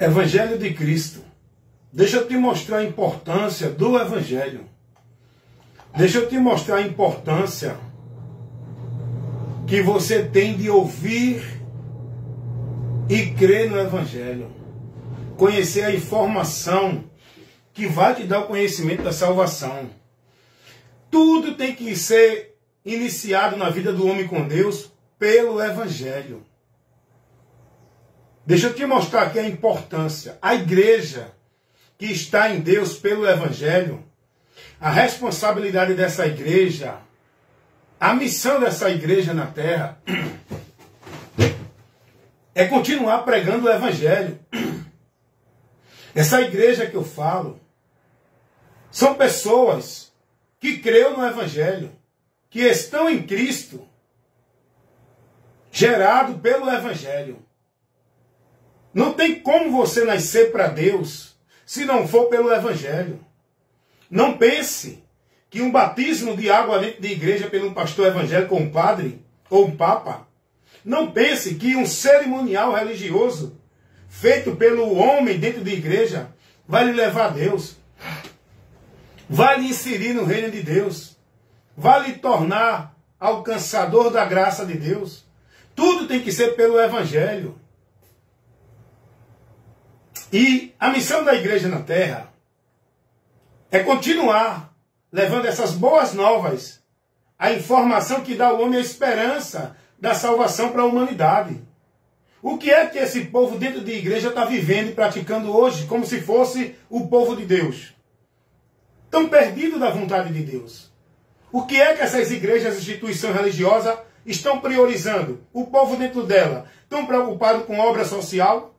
Evangelho de Cristo. Deixa eu te mostrar a importância do Evangelho. Deixa eu te mostrar a importância que você tem de ouvir e crer no Evangelho. Conhecer a informação que vai te dar o conhecimento da salvação. Tudo tem que ser iniciado na vida do homem com Deus pelo Evangelho. Deixa eu te mostrar aqui a importância. A igreja que está em Deus pelo Evangelho, a responsabilidade dessa igreja, a missão dessa igreja na terra é continuar pregando o Evangelho. Essa igreja que eu falo são pessoas que creram no Evangelho, que estão em Cristo, gerado pelo Evangelho. Não tem como você nascer para Deus se não for pelo Evangelho. Não pense que um batismo de água dentro de igreja pelo um pastor evangélico ou um padre ou um papa. Não pense que um cerimonial religioso feito pelo homem dentro de igreja vai lhe levar a Deus. Vai lhe inserir no reino de Deus. Vai lhe tornar alcançador da graça de Deus. Tudo tem que ser pelo Evangelho. E a missão da igreja na terra é continuar levando essas boas novas, a informação que dá ao homem a esperança da salvação para a humanidade. O que é que esse povo dentro de igreja está vivendo e praticando hoje, como se fosse o povo de Deus? Estão perdidos da vontade de Deus. O que é que essas igrejas, instituições religiosas, estão priorizando? O povo dentro dela estão preocupados com obra social,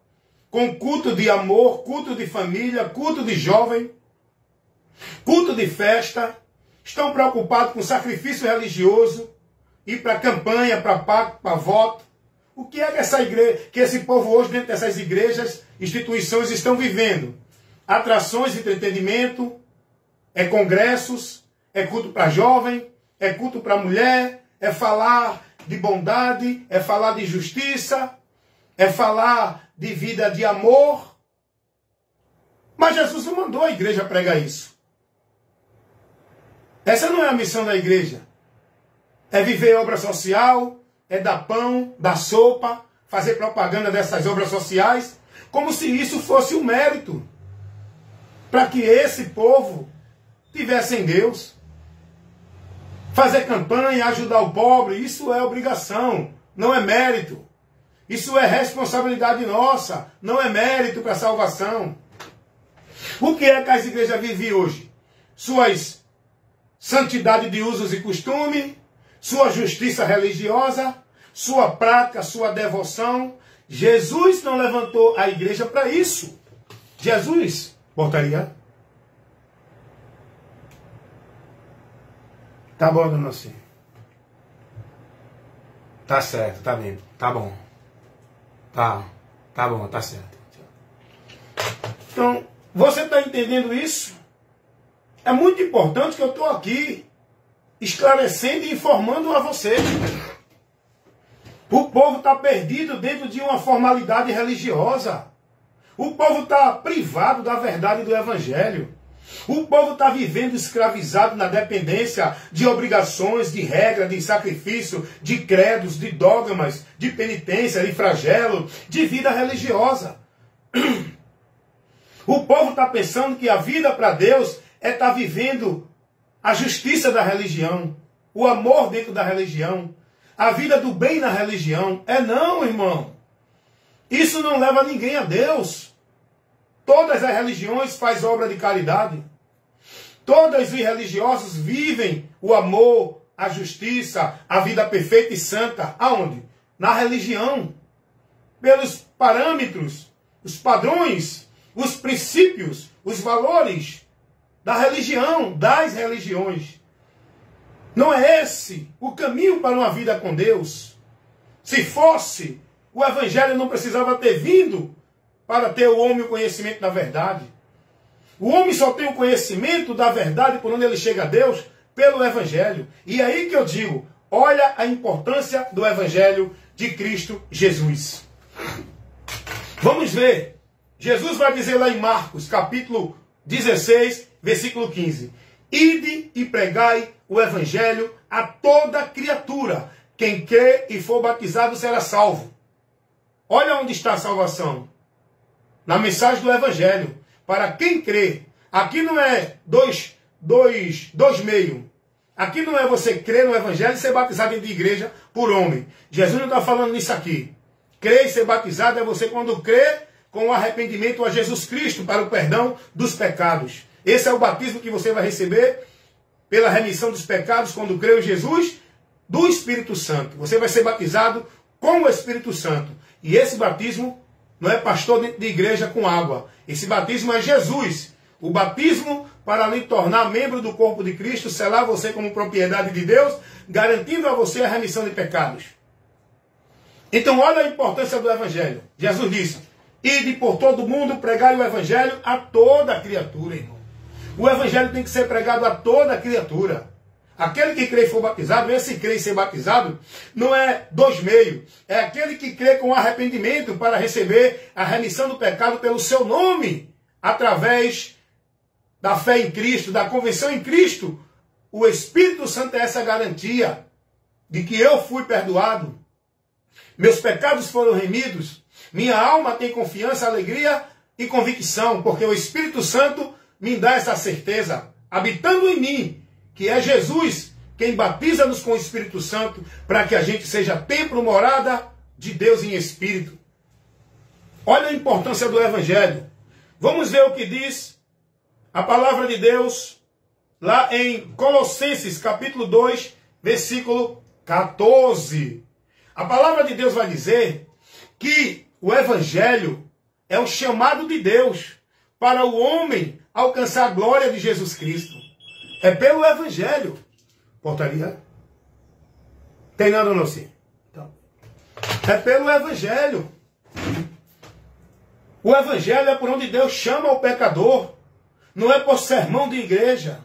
com culto de amor, culto de família, culto de jovem, culto de festa. Estão preocupados com sacrifício religioso, ir para campanha, para pacto, para voto. O que é que essa igreja, que esse povo hoje dentro dessas igrejas, instituições estão vivendo? Atrações de entretenimento, é congressos, é culto para jovem, é culto para mulher, é falar de bondade, é falar de justiça, é falar de vida de amor. Mas Jesus não mandou a igreja pregar isso. Essa não é a missão da igreja. É viver obra social, é dar pão, dar sopa, fazer propaganda dessas obras sociais, como se isso fosse um mérito para que esse povo tivesse em Deus. Fazer campanha, ajudar o pobre, isso é obrigação, não é mérito. Isso é responsabilidade nossa, não é mérito para a salvação. O que é que as igrejas vivem hoje? Suas santidade de usos e costumes, sua justiça religiosa, sua prática, sua devoção. Jesus não levantou a igreja para isso. Jesus, botaria. Tá bom, dona Alci. Tá certo, tá bem, tá bom. Tá bom, tá certo. Então, você está entendendo isso? É muito importante que eu estou aqui esclarecendo e informando a você. O povo está perdido dentro de uma formalidade religiosa. O povo está privado da verdade do Evangelho. O povo está vivendo escravizado na dependência de obrigações, de regra, de sacrifício, de credos, de dogmas, de penitência, de flagelo, de vida religiosa. O povo está pensando que a vida para Deus é estar vivendo a justiça da religião, o amor dentro da religião, a vida do bem na religião. É não, irmão. Isso não leva ninguém a Deus. Todas as religiões fazem obra de caridade. Todos os religiosos vivem o amor, a justiça, a vida perfeita e santa. Aonde? Na religião. Pelos parâmetros, os padrões, os princípios, os valores da religião, das religiões. Não é esse o caminho para uma vida com Deus. Se fosse, o Evangelho não precisava ter vindo para ter o homem o conhecimento da verdade. O homem só tem o conhecimento da verdade por onde ele chega a Deus pelo Evangelho. E é aí que eu digo, olha a importância do Evangelho de Cristo Jesus. Vamos ver Jesus vai dizer lá em Marcos, capítulo 16, versículo 15. Ide e pregai o evangelho a toda criatura. Quem crê e for batizado será salvo. Olha onde está a salvação. Na mensagem do evangelho. Para quem crê. Aqui não é dois meios. Aqui não é você crer no evangelho e ser batizado dentro de igreja por homem. Jesus não está falando nisso aqui. Crer e ser batizado é você quando crê com o arrependimento a Jesus Cristo para o perdão dos pecados. Esse é o batismo que você vai receber pela remissão dos pecados quando crê em Jesus do Espírito Santo. Você vai ser batizado com o Espírito Santo. E esse batismo não é pastor dentro de igreja com água. Esse batismo é Jesus. O batismo para lhe tornar membro do corpo de Cristo, selar você como propriedade de Deus, garantindo a você a remissão de pecados. Então olha a importância do Evangelho. Jesus disse, ide por todo mundo, pregai o Evangelho a toda criatura, irmão. O Evangelho tem que ser pregado a toda criatura. Aquele que crê e for batizado, esse crê e ser batizado, não é dois meios. É aquele que crê com arrependimento para receber a remissão do pecado pelo seu nome, através da fé em Cristo, da convenção em Cristo. O Espírito Santo é essa garantia de que eu fui perdoado, meus pecados foram remidos, minha alma tem confiança, alegria e convicção, porque o Espírito Santo me dá essa certeza, habitando em mim, que é Jesus quem batiza-nos com o Espírito Santo, para que a gente seja templo, morada de Deus em Espírito. Olha a importância do Evangelho. Vamos ver o que diz a palavra de Deus lá em Colossenses, capítulo 2, versículo 14. A palavra de Deus vai dizer que o Evangelho é o chamado de Deus para o homem alcançar a glória de Jesus Cristo. É pelo Evangelho. Portaria? Tem nada não, sim. Então, é pelo Evangelho. O Evangelho é por onde Deus chama o pecador. Não é por sermão de igreja.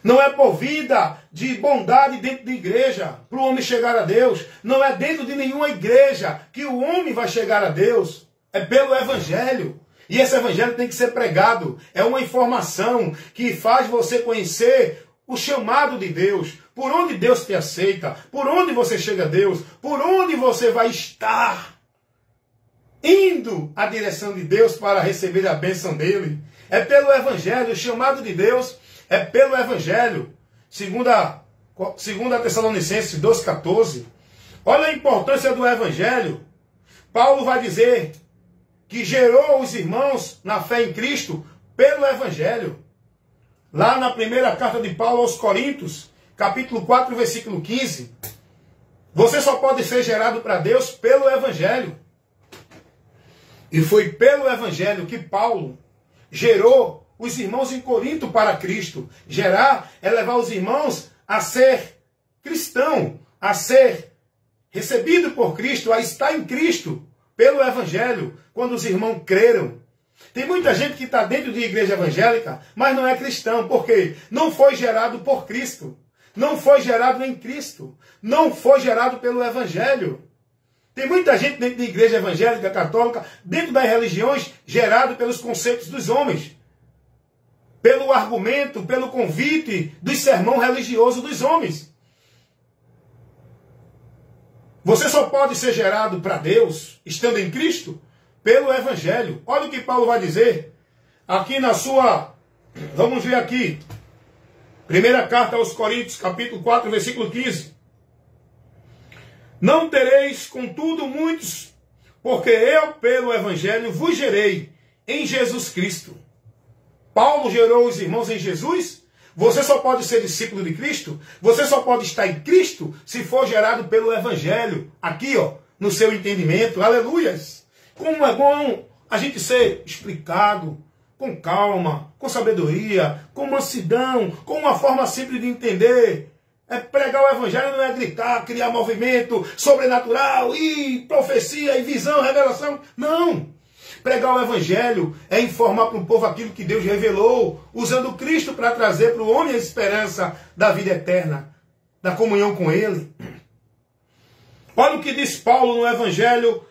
Não é por vida de bondade dentro de igreja para o homem chegar a Deus. Não é dentro de nenhuma igreja que o homem vai chegar a Deus. É pelo Evangelho. E esse Evangelho tem que ser pregado. É uma informação que faz você conhecer o chamado de Deus. Por onde Deus te aceita. Por onde você chega a Deus. Por onde você vai estar indo à direção de Deus para receber a bênção dele. É pelo Evangelho. O chamado de Deus é pelo Evangelho. Segunda Tessalonicenses 2,14. Olha a importância do Evangelho. Paulo vai dizer que gerou os irmãos na fé em Cristo pelo Evangelho. Lá na primeira carta de Paulo aos Coríntios, capítulo 4, versículo 15. Você só pode ser gerado para Deus pelo Evangelho. E foi pelo Evangelho que Paulo gerou os irmãos em Corinto para Cristo. Gerar é levar os irmãos a ser cristão, a ser recebido por Cristo, a estar em Cristo, pelo Evangelho, quando os irmãos creram. Tem muita gente que está dentro de igreja evangélica, mas não é cristão. Por quê? Não foi gerado por Cristo. Não foi gerado em Cristo. Não foi gerado pelo Evangelho. Tem muita gente dentro de igreja evangélica, católica, dentro das religiões, gerado pelos conceitos dos homens. Pelo argumento, pelo convite dos sermão religioso dos homens. Você só pode ser gerado para Deus, estando em Cristo, pelo Evangelho. Olha o que Paulo vai dizer aqui na sua... Vamos ver aqui. Primeira carta aos Coríntios, capítulo 4, versículo 15. Não tereis, contudo, muitos, porque eu, pelo Evangelho, vos gerei em Jesus Cristo. Paulo gerou os irmãos em Jesus. Você só pode ser discípulo de Cristo. Você só pode estar em Cristo se for gerado pelo Evangelho. Aqui, ó, no seu entendimento. Aleluias. Como é bom a gente ser explicado com calma, com sabedoria, com mansidão, com uma forma simples de entender. É pregar o Evangelho, não é gritar, criar movimento sobrenatural, e profecia, e visão, revelação. Não! Pregar o Evangelho é informar para o povo aquilo que Deus revelou, usando Cristo para trazer para o homem a esperança da vida eterna, da comunhão com Ele. Olha o que diz Paulo no Evangelho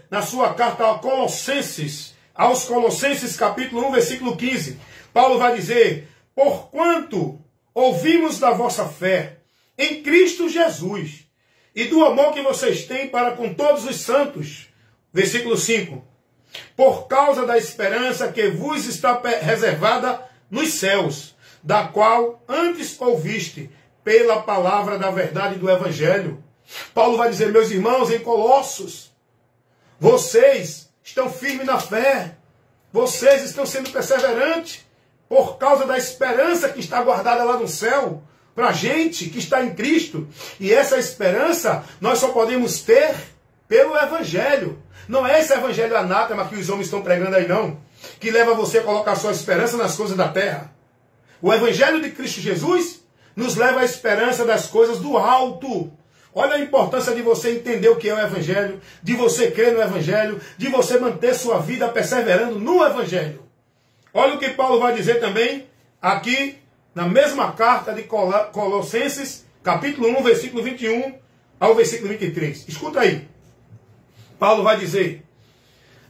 na sua carta aos Colossenses capítulo 1, versículo 15, Paulo vai dizer: porquanto ouvimos da vossa fé em Cristo Jesus e do amor que vocês têm para com todos os santos. Versículo 5. Por causa da esperança que vos está reservada nos céus, da qual antes ouviste pela palavra da verdade do Evangelho. Paulo vai dizer: meus irmãos, em Colossos, vocês estão firmes na fé, vocês estão sendo perseverantes, por causa da esperança que está guardada lá no céu, para a gente que está em Cristo. E essa esperança nós só podemos ter pelo Evangelho. Não é esse Evangelho anátema que os homens estão pregando aí, não, que leva você a colocar sua esperança nas coisas da terra. O Evangelho de Cristo Jesus nos leva à esperança das coisas do alto. Olha a importância de você entender o que é o Evangelho, de você crer no Evangelho, de você manter sua vida perseverando no Evangelho. Olha o que Paulo vai dizer também aqui na mesma carta de Colossenses, capítulo 1, versículo 21 ao versículo 23. Escuta aí. Paulo vai dizer: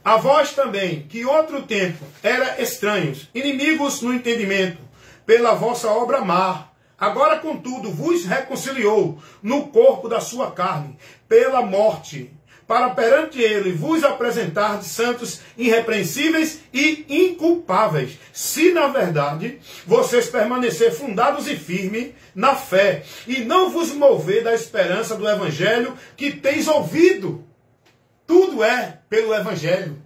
a vós também, que outro tempo era estranhos, inimigos no entendimento, pela vossa obra má, agora, contudo, vos reconciliou no corpo da sua carne, pela morte, para perante ele vos apresentar de santos, irrepreensíveis e inculpáveis, se na verdade vocês permanecer fundados e firmes na fé, e não vos mover da esperança do Evangelho que tens ouvido. Tudo é pelo Evangelho.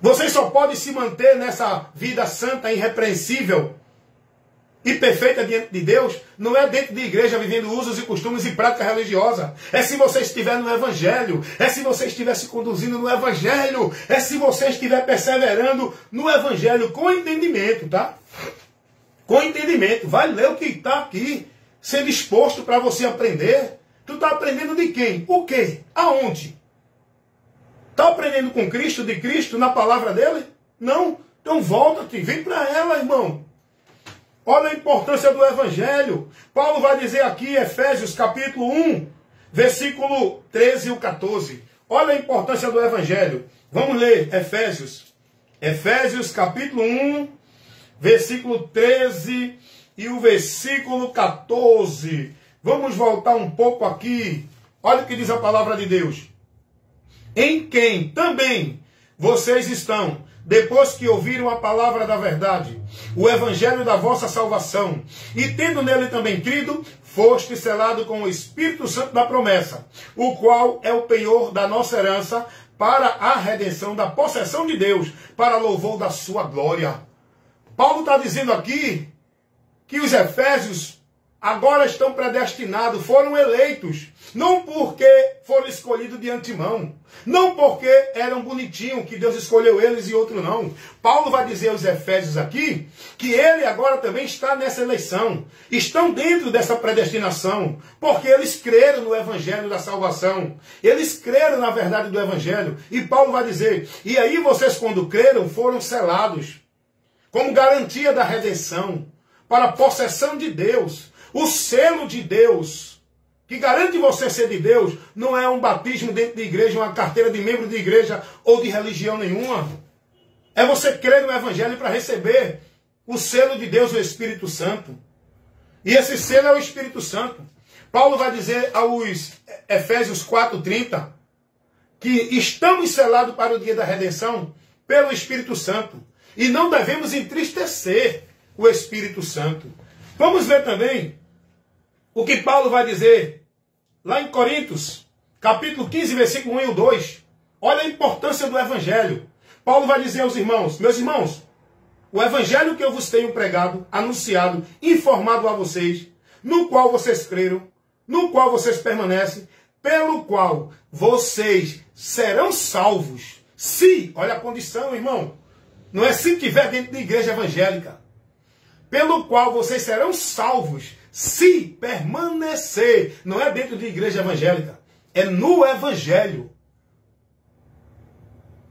Vocês só podem se manter nessa vida santa, irrepreensível e perfeita diante de Deus, não é dentro de igreja vivendo usos e costumes e prática religiosa. É se você estiver no Evangelho, é se você estiver se conduzindo no Evangelho, é se você estiver perseverando no Evangelho com entendimento, tá? Com entendimento. Vai ler o que está aqui, ser disposto para você aprender. Tu está aprendendo de quem? O quê? Aonde? Está aprendendo com Cristo, de Cristo, na palavra dele? Não. Então volta-te, vem para ela, irmão. Olha a importância do Evangelho. Paulo vai dizer aqui, Efésios capítulo 1, versículo 13 e 14. Olha a importância do Evangelho. Vamos ler Efésios. Efésios capítulo 1, versículo 13 e o versículo 14. Vamos voltar um pouco aqui. Olha o que diz a palavra de Deus. Em quem também vocês estão, depois que ouviram a palavra da verdade, o evangelho da vossa salvação, e tendo nele também crido, foste selado com o Espírito Santo da promessa, o qual é o penhor da nossa herança, para a redenção da possessão de Deus, para louvor da sua glória. Paulo está dizendo aqui que os efésios agora estão predestinados, foram eleitos, não porque foram escolhidos de antemão, não porque eram bonitinhos, que Deus escolheu eles e outros não. Paulo vai dizer aos efésios aqui, que ele agora também está nessa eleição, estão dentro dessa predestinação, porque eles creram no evangelho da salvação, eles creram na verdade do evangelho, e Paulo vai dizer, e aí vocês quando creram, foram selados, como garantia da redenção, para a possessão de Deus. O selo de Deus, que garante você ser de Deus, não é um batismo dentro de igreja, uma carteira de membro de igreja ou de religião nenhuma. É você crer no Evangelho para receber o selo de Deus, o Espírito Santo. E esse selo é o Espírito Santo. Paulo vai dizer aos Efésios 4:30 que estamos selados para o dia da redenção pelo Espírito Santo. E não devemos entristecer o Espírito Santo. Vamos ver também o que Paulo vai dizer lá em Coríntios, capítulo 15, versículo 1 e 2. Olha a importância do Evangelho. Paulo vai dizer aos irmãos, meus irmãos, o Evangelho que eu vos tenho pregado, anunciado, informado a vocês, no qual vocês creram, no qual vocês permanecem, pelo qual vocês serão salvos. Se, olha a condição, irmão, não é se tiver dentro da igreja evangélica, pelo qual vocês serão salvos, se permanecer. Não é dentro de igreja evangélica, é no Evangelho.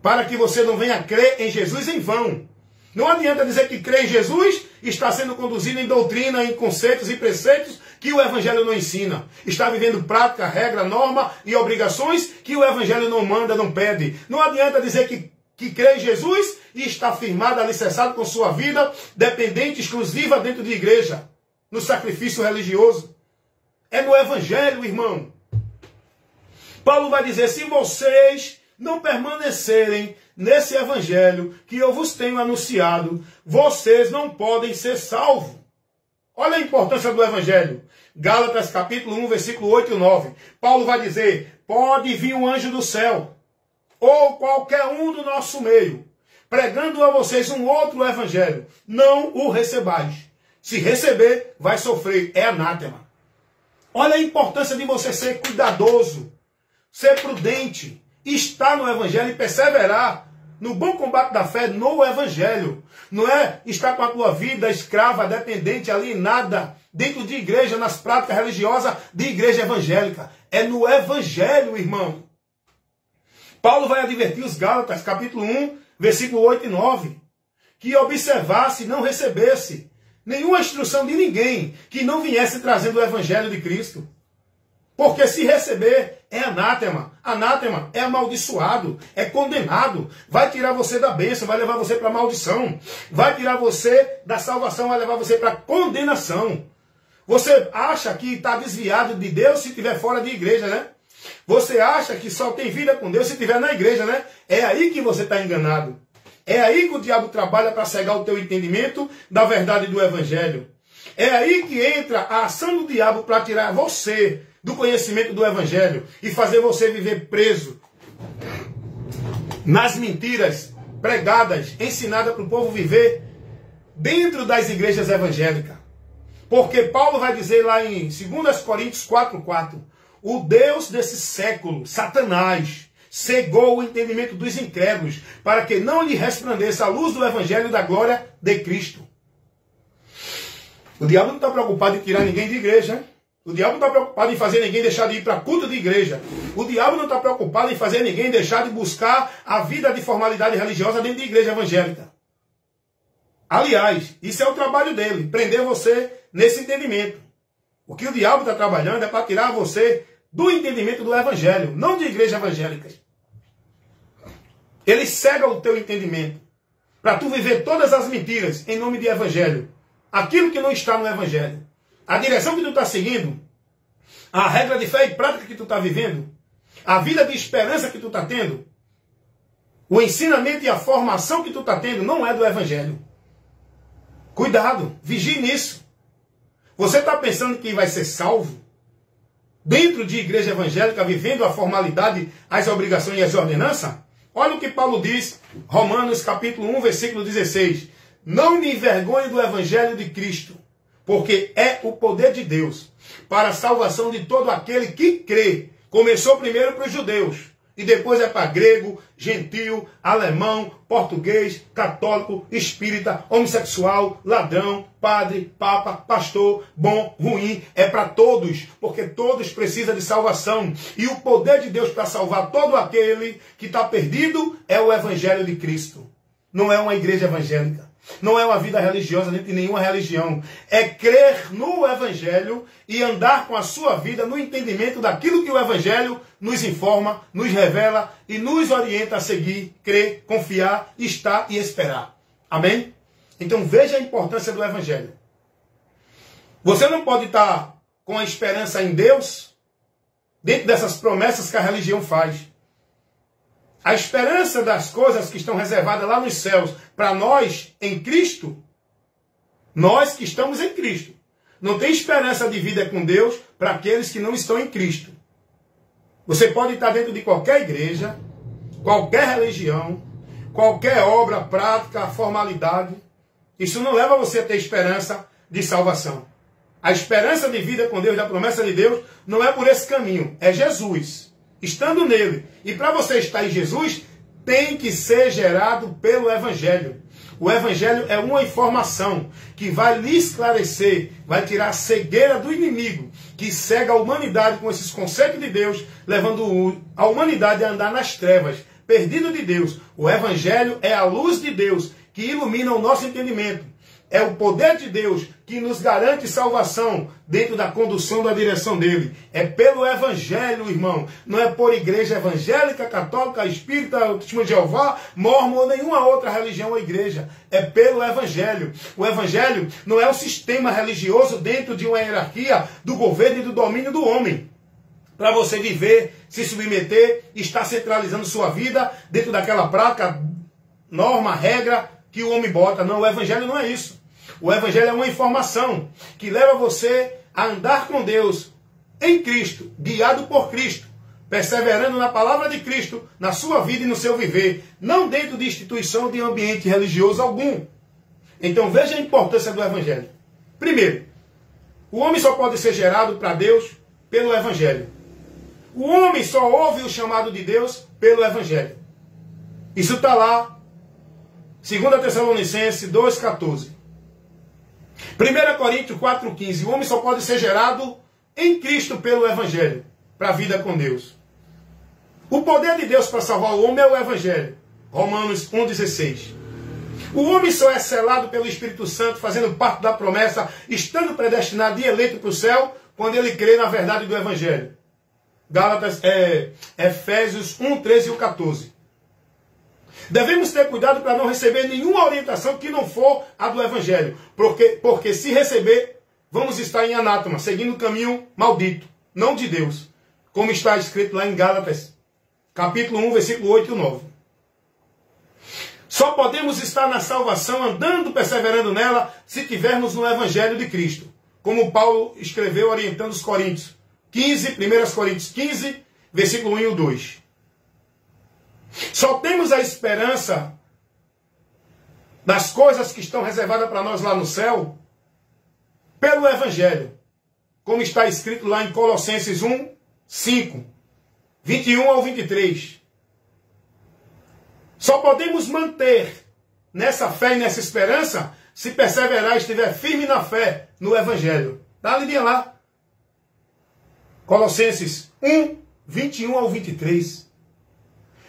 Para que você não venha crer em Jesus em vão. Não adianta dizer que crê em Jesus e está sendo conduzido em doutrina, em conceitos e preceitos que o Evangelho não ensina. Está vivendo prática, regra, norma e obrigações que o Evangelho não manda, não pede. Não adianta dizer que crê em Jesus e está firmado, alicerçado com sua vida, dependente, exclusiva dentro de igreja, no sacrifício religioso. É no Evangelho, irmão. Paulo vai dizer, se vocês não permanecerem nesse Evangelho que eu vos tenho anunciado, vocês não podem ser salvos. Olha a importância do Evangelho. Gálatas capítulo 1, versículo 8 e 9. Paulo vai dizer, pode vir um anjo do céu, ou qualquer um do nosso meio, pregando a vocês um outro Evangelho. Não o recebais. Se receber, vai sofrer. É anátema. Olha a importância de você ser cuidadoso, ser prudente, estar no Evangelho e perseverar no bom combate da fé no Evangelho. Não é estar com a tua vida escrava, dependente, alienada, dentro de igreja, nas práticas religiosas de igreja evangélica. É no Evangelho, irmão. Paulo vai advertir os Gálatas, capítulo 1, versículo 8 e 9, que observasse e não recebesse nenhuma instrução de ninguém que não viesse trazendo o Evangelho de Cristo. Porque se receber é anátema. Anátema é amaldiçoado, é condenado. Vai tirar você da bênção, vai levar você para a maldição. Vai tirar você da salvação, vai levar você para a condenação. Você acha que está desviado de Deus se estiver fora de igreja, né? Você acha que só tem vida com Deus se estiver na igreja, né? É aí que você está enganado. É aí que o diabo trabalha para cegar o teu entendimento da verdade do Evangelho. É aí que entra a ação do diabo para tirar você do conhecimento do Evangelho e fazer você viver preso nas mentiras pregadas, ensinadas para o povo viver dentro das igrejas evangélicas. Porque Paulo vai dizer lá em 2 Coríntios 4:4, o Deus desse século, Satanás, cegou o entendimento dos incrédulos para que não lhe resplandeça a luz do Evangelho da glória de Cristo. O diabo não está preocupado em tirar ninguém de igreja, hein? O diabo não está preocupado em fazer ninguém deixar de ir para culto de igreja. O diabo não está preocupado em fazer ninguém deixar de buscar a vida de formalidade religiosa dentro de igreja evangélica. Aliás, isso é o trabalho dele, prender você nesse entendimento. O que o diabo está trabalhando é para tirar você do entendimento do Evangelho, não de igreja evangélica. Ele cega o teu entendimento para tu viver todas as mentiras em nome de Evangelho. Aquilo que não está no Evangelho. A direção que tu está seguindo, a regra de fé e prática que tu está vivendo, a vida de esperança que tu está tendo, o ensinamento e a formação que tu está tendo não é do Evangelho. Cuidado, vigie nisso. Você está pensando que vai ser salvo dentro de igreja evangélica, vivendo a formalidade, as obrigações e as ordenanças? Olha o que Paulo diz, Romanos capítulo 1, versículo 16. Não me envergonhe do Evangelho de Cristo, porque é o poder de Deus para a salvação de todo aquele que crê. Começou primeiro para os judeus, e depois é para grego, gentil, alemão, português, católico, espírita, homossexual, ladrão, padre, papa, pastor, bom, ruim. É para todos, porque todos precisam de salvação. E o poder de Deus para salvar todo aquele que está perdido é o Evangelho de Cristo. Não é uma igreja evangélica. Não é uma vida religiosa dentro de nenhuma religião. É crer no Evangelho e andar com a sua vida no entendimento daquilo que o Evangelho nos informa, nos revela e nos orienta a seguir, crer, confiar, estar e esperar. Amém? Então veja a importância do Evangelho. Você não pode estar com a esperança em Deus dentro dessas promessas que a religião faz. A esperança das coisas que estão reservadas lá nos céus para nós em Cristo, nós que estamos em Cristo. Não tem esperança de vida com Deus para aqueles que não estão em Cristo. Você pode estar dentro de qualquer igreja, qualquer religião, qualquer obra, prática, formalidade. Isso não leva você a ter esperança de salvação. A esperança de vida com Deus, da promessa de Deus, não é por esse caminho, é Jesus. Estando nele. E para você estar em Jesus, tem que ser gerado pelo Evangelho. O Evangelho é uma informação que vai lhe esclarecer, vai tirar a cegueira do inimigo, que cega a humanidade com esses conceitos de Deus, levando a humanidade a andar nas trevas, perdido de Deus. O Evangelho é a luz de Deus, que ilumina o nosso entendimento. É o poder de Deus que nos garante salvação dentro da condução da direção dele. É pelo Evangelho, irmão. Não é por igreja evangélica, católica, espírita, testemunho de Jeová, mormon ou nenhuma outra religião ou igreja. É pelo Evangelho. O Evangelho não é um sistema religioso dentro de uma hierarquia do governo e do domínio do homem. Para você viver, se submeter, estar centralizando sua vida dentro daquela prática, norma, regra que o homem bota. Não, o Evangelho não é isso. O Evangelho é uma informação que leva você a andar com Deus em Cristo, guiado por Cristo, perseverando na palavra de Cristo, na sua vida e no seu viver, não dentro de instituição de ambiente religioso algum. Então veja a importância do Evangelho. Primeiro, o homem só pode ser gerado para Deus pelo Evangelho. O homem só ouve o chamado de Deus pelo Evangelho. Isso está lá, 2 Tessalonicenses 2,14. 1 Coríntios 4,15. O homem só pode ser gerado em Cristo pelo Evangelho, para a vida com Deus. O poder de Deus para salvar o homem é o Evangelho. Romanos 1,16. O homem só é selado pelo Espírito Santo, fazendo parte da promessa, estando predestinado e eleito para o céu, quando ele crê na verdade do Evangelho. Efésios 1, 13 e 14. Devemos ter cuidado para não receber nenhuma orientação que não for a do Evangelho. Porque se receber, vamos estar em anátema, seguindo o caminho maldito, não de Deus. Como está escrito lá em Gálatas, capítulo 1, versículo 8 e 9. Só podemos estar na salvação, andando, perseverando nela, se tivermos no Evangelho de Cristo. Como Paulo escreveu orientando os Coríntios. 1 Coríntios 15, versículo 1 e 2. Só temos a esperança das coisas que estão reservadas para nós lá no céu pelo Evangelho. Como está escrito lá em Colossenses 1, 5, 21 ao 23. Só podemos manter nessa fé e nessa esperança se perseverar e estiver firme na fé no Evangelho. Dá ali lá. Colossenses 1, 21 ao 23.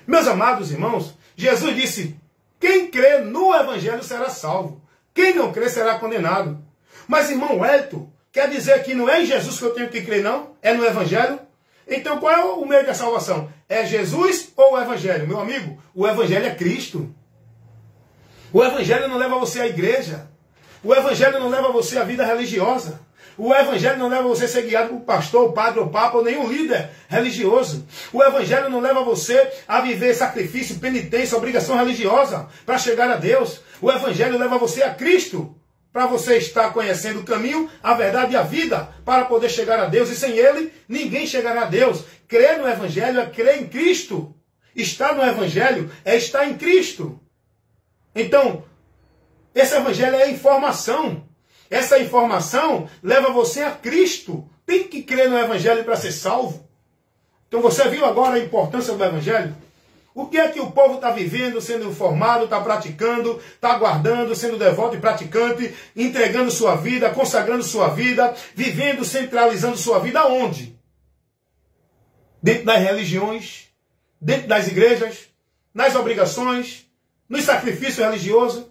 Meus amados irmãos, Jesus disse, quem crê no Evangelho será salvo. Quem não crê será condenado. Mas, irmão Wellington, quer dizer que não é em Jesus que eu tenho que crer, não? É no Evangelho? Então qual é o meio da salvação? É Jesus ou o Evangelho? Meu amigo, o Evangelho é Cristo. O Evangelho não leva você à igreja. O Evangelho não leva você à vida religiosa. O Evangelho não leva você a ser guiado por pastor, padre ou papa ou nenhum líder religioso. O Evangelho não leva você a viver sacrifício, penitência, obrigação religiosa para chegar a Deus. O Evangelho leva você a Cristo para você estar conhecendo o caminho, a verdade e a vida para poder chegar a Deus. E sem Ele, ninguém chegará a Deus. Crer no Evangelho é crer em Cristo. Estar no Evangelho é estar em Cristo. Então, esse Evangelho é informação. Essa informação leva você a Cristo. Tem que crer no Evangelho para ser salvo. Então você viu agora a importância do Evangelho? O que é que o povo está vivendo, sendo informado, está praticando, está guardando, sendo devoto e praticante, entregando sua vida, consagrando sua vida, vivendo, centralizando sua vida aonde? Dentro das religiões, dentro das igrejas, nas obrigações, nos sacrifícios religiosos,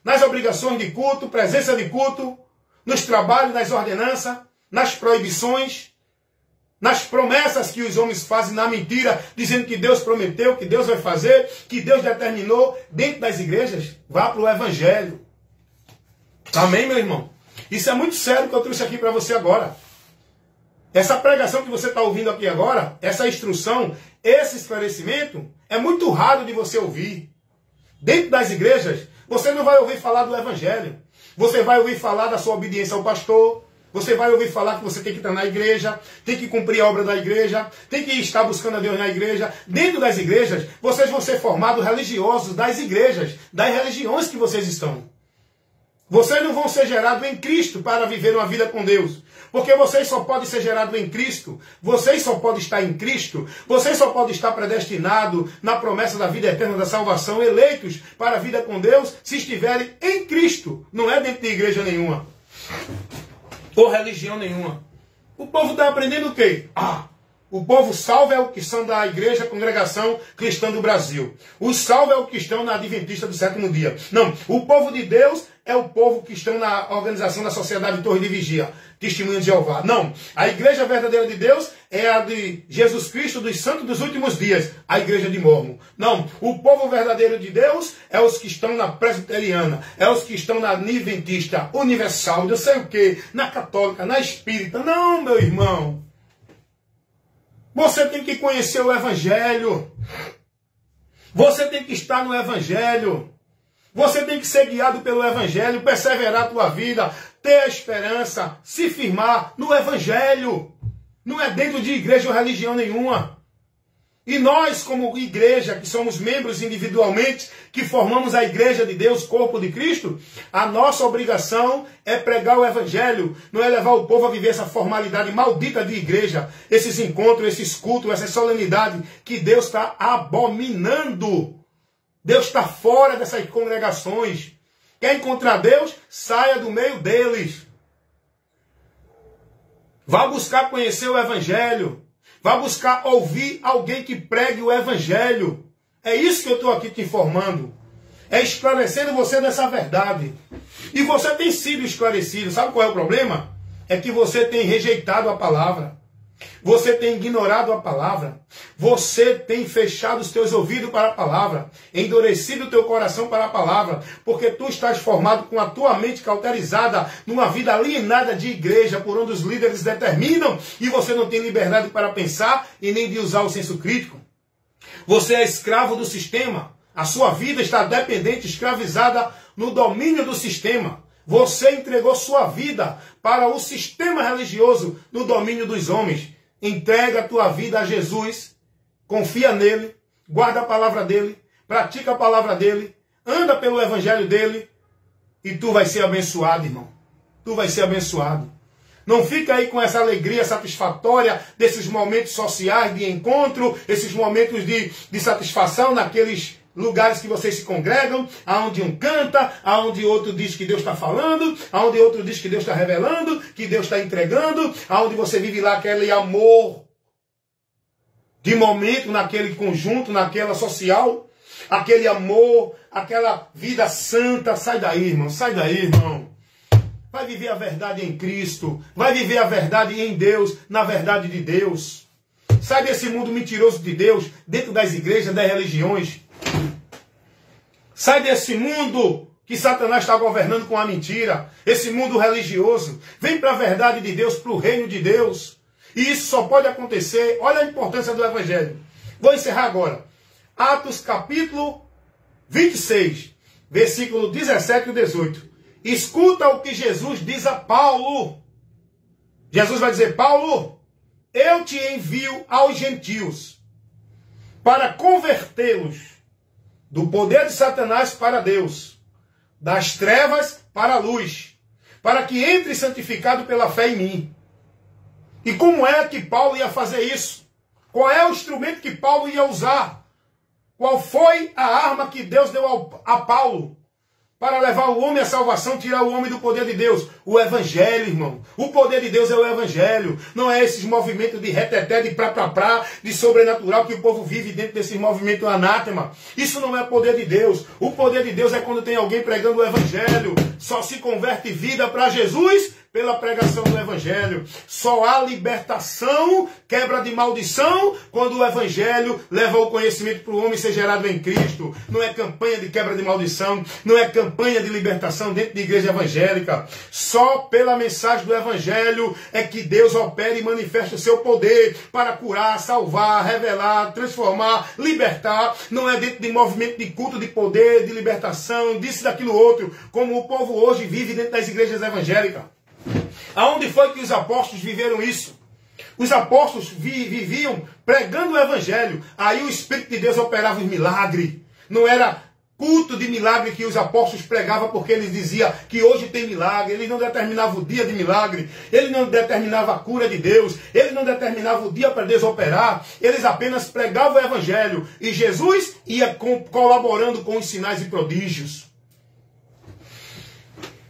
nas obrigações de culto, presença de culto, nos trabalhos, nas ordenanças, nas proibições, nas promessas que os homens fazem na mentira, dizendo que Deus prometeu, que Deus vai fazer, que Deus determinou dentro das igrejas. Vá para o Evangelho. Amém, meu irmão? Isso é muito sério que eu trouxe aqui para você agora. Essa pregação que você está ouvindo aqui agora, essa instrução, esse esclarecimento, é muito raro de você ouvir. Dentro das igrejas, você não vai ouvir falar do Evangelho. Você vai ouvir falar da sua obediência ao pastor. Você vai ouvir falar que você tem que estar na igreja, tem que cumprir a obra da igreja, tem que estar buscando a Deus na igreja. Dentro das igrejas, vocês vão ser formados religiosos das igrejas, das religiões que vocês estão. Vocês não vão ser gerados em Cristo para viver uma vida com Deus. Porque vocês só podem ser gerados em Cristo. Vocês só podem estar em Cristo. Vocês só podem estar predestinados na promessa da vida eterna, da salvação, eleitos para a vida com Deus, se estiverem em Cristo. Não é dentro de igreja nenhuma. Ou religião nenhuma. O povo está aprendendo o quê? O povo salvo é o que são da Igreja Congregação Cristã do Brasil. Os salvos é o que estão na Adventista do Sétimo Dia. Não, o povo de Deus é o povo que estão na Organização da Sociedade Torre de Vigia, Testemunha de Jeová. Não, a Igreja verdadeira de Deus é a de Jesus Cristo dos Santos dos Últimos Dias, a Igreja de Mórmon. Não, o povo verdadeiro de Deus é os que estão na Presbiteriana, é os que estão na Adventista Universal, eu sei o quê, na Católica, na Espírita. Não, meu irmão. Você tem que conhecer o Evangelho. Você tem que estar no Evangelho. Você tem que ser guiado pelo Evangelho, perseverar a tua vida, ter a esperança, se firmar no Evangelho. Não é dentro de igreja ou religião nenhuma. E nós, como igreja, que somos membros individualmente, que formamos a igreja de Deus, corpo de Cristo, a nossa obrigação é pregar o Evangelho, não é levar o povo a viver essa formalidade maldita de igreja, esses encontros, esses cultos, essa solenidade que Deus está abominando. Deus está fora dessas congregações. Quer encontrar Deus? Saia do meio deles. Vá buscar conhecer o Evangelho. Vá buscar ouvir alguém que pregue o Evangelho. É isso que eu estou aqui te informando. É esclarecendo você dessa verdade. E você tem sido esclarecido. Sabe qual é o problema? É que você tem rejeitado a palavra. Você tem ignorado a palavra. Você tem fechado os teus ouvidos para a palavra. Endurecido o teu coração para a palavra. Porque tu estás formado com a tua mente cauterizada numa vida alienada de igreja, por onde os líderes determinam, e você não tem liberdade para pensar e nem de usar o senso crítico. Você é escravo do sistema. A sua vida está dependente, escravizada no domínio do sistema. Você entregou sua vida para o sistema religioso no domínio dos homens. Entrega a tua vida a Jesus, confia nele, guarda a palavra dele, pratica a palavra dele, anda pelo evangelho dele e tu vai ser abençoado, irmão. Tu vai ser abençoado. Não fica aí com essa alegria satisfatória desses momentos sociais de encontro, esses momentos de satisfação naqueles lugares que vocês se congregam, aonde um canta, aonde outro diz que Deus está falando, aonde outro diz que Deus está revelando, que Deus está entregando, aonde você vive lá aquele amor de momento, naquele conjunto, naquela social, aquele amor, aquela vida santa. Sai daí, irmão, sai daí, irmão. Vai viver a verdade em Cristo, vai viver a verdade em Deus, na verdade de Deus. Sai desse mundo mentiroso de Deus, dentro das igrejas, das religiões. Sai desse mundo que Satanás está governando com a mentira. Esse mundo religioso. Vem para a verdade de Deus, para o reino de Deus. E isso só pode acontecer. Olha a importância do Evangelho. Vou encerrar agora. Atos capítulo 26, versículo 17 e 18. Escuta o que Jesus diz a Paulo. Jesus vai dizer: Paulo, eu te envio aos gentios para convertê-los do poder de Satanás para Deus, das trevas para a luz, para que entre santificado pela fé em mim. E como é que Paulo ia fazer isso? Qual é o instrumento que Paulo ia usar? Qual foi a arma que Deus deu a Paulo para levar o homem à salvação, tirar o homem do poder de Deus? O Evangelho, irmão. O poder de Deus é o Evangelho. Não é esses movimentos de reteté, de prá, de sobrenatural que o povo vive dentro desses movimentos anátema. Isso não é poder de Deus. O poder de Deus é quando tem alguém pregando o Evangelho. Só se converte vida para Jesus pela pregação do Evangelho. Só há libertação, quebra de maldição, quando o Evangelho leva o conhecimento para o homem ser gerado em Cristo. Não é campanha de quebra de maldição, não é campanha de libertação dentro de igreja evangélica. Só pela mensagem do Evangelho é que Deus opera e manifesta o seu poder para curar, salvar, revelar, transformar, libertar. Não é dentro de movimento de culto, de poder, de libertação, disso, daquilo outro, como o povo hoje vive dentro das igrejas evangélicas. Aonde foi que os apóstolos viveram isso? Os apóstolos viviam pregando o Evangelho. Aí o Espírito de Deus operava os milagres. Não era culto de milagre que os apóstolos pregavam porque eles diziam que hoje tem milagre. Ele não determinava o dia de milagre. Ele não determinava a cura de Deus. Ele não determinava o dia para Deus operar. Eles apenas pregavam o Evangelho. E Jesus ia colaborando com os sinais e prodígios.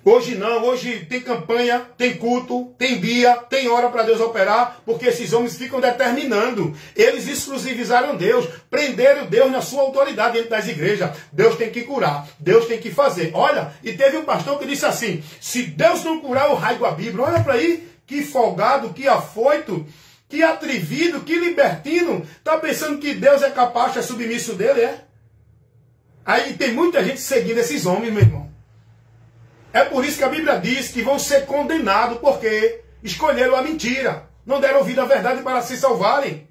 Hoje não, hoje tem campanha, tem culto, tem dia, tem hora para Deus operar, porque esses homens ficam determinando. Eles exclusivizaram Deus, prenderam Deus na sua autoridade dentro das igrejas. Deus tem que curar, Deus tem que fazer. Olha, e teve um pastor que disse assim, se Deus não curar, eu rasgo a Bíblia. Olha para aí, que folgado, que afoito, que atrevido, que libertino. Está pensando que Deus é capaz, é submisso dele, é? Aí tem muita gente seguindo esses homens, meu irmão. É por isso que a Bíblia diz que vão ser condenados, porque escolheram a mentira. Não deram ouvido à verdade para se salvarem.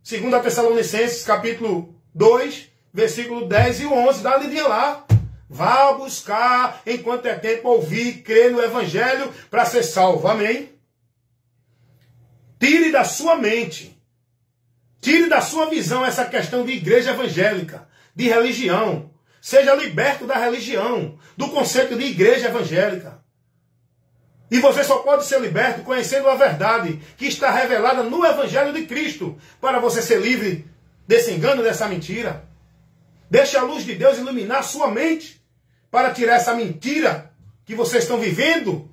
2 Tessalonicenses, capítulo 2, versículo 10 e 11. Dá uma lidinha lá. Vá buscar, enquanto é tempo, ouvir, crer no Evangelho para ser salvo. Amém? Tire da sua mente, tire da sua visão essa questão de igreja evangélica, de religião. Seja liberto da religião, do conceito de igreja evangélica. E você só pode ser liberto conhecendo a verdade que está revelada no Evangelho de Cristo, para você ser livre desse engano, dessa mentira. Deixe a luz de Deus iluminar sua mente, para tirar essa mentira que vocês estão vivendo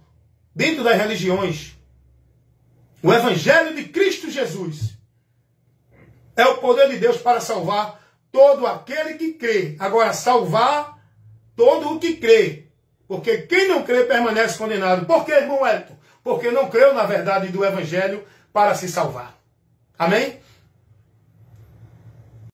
dentro das religiões. O Evangelho de Cristo Jesus é o poder de Deus para salvar todo aquele que crê. Agora, salvar todo o que crê. Porque quem não crê permanece condenado. Por que, irmão Elton? Porque não creu na verdade do Evangelho para se salvar. Amém?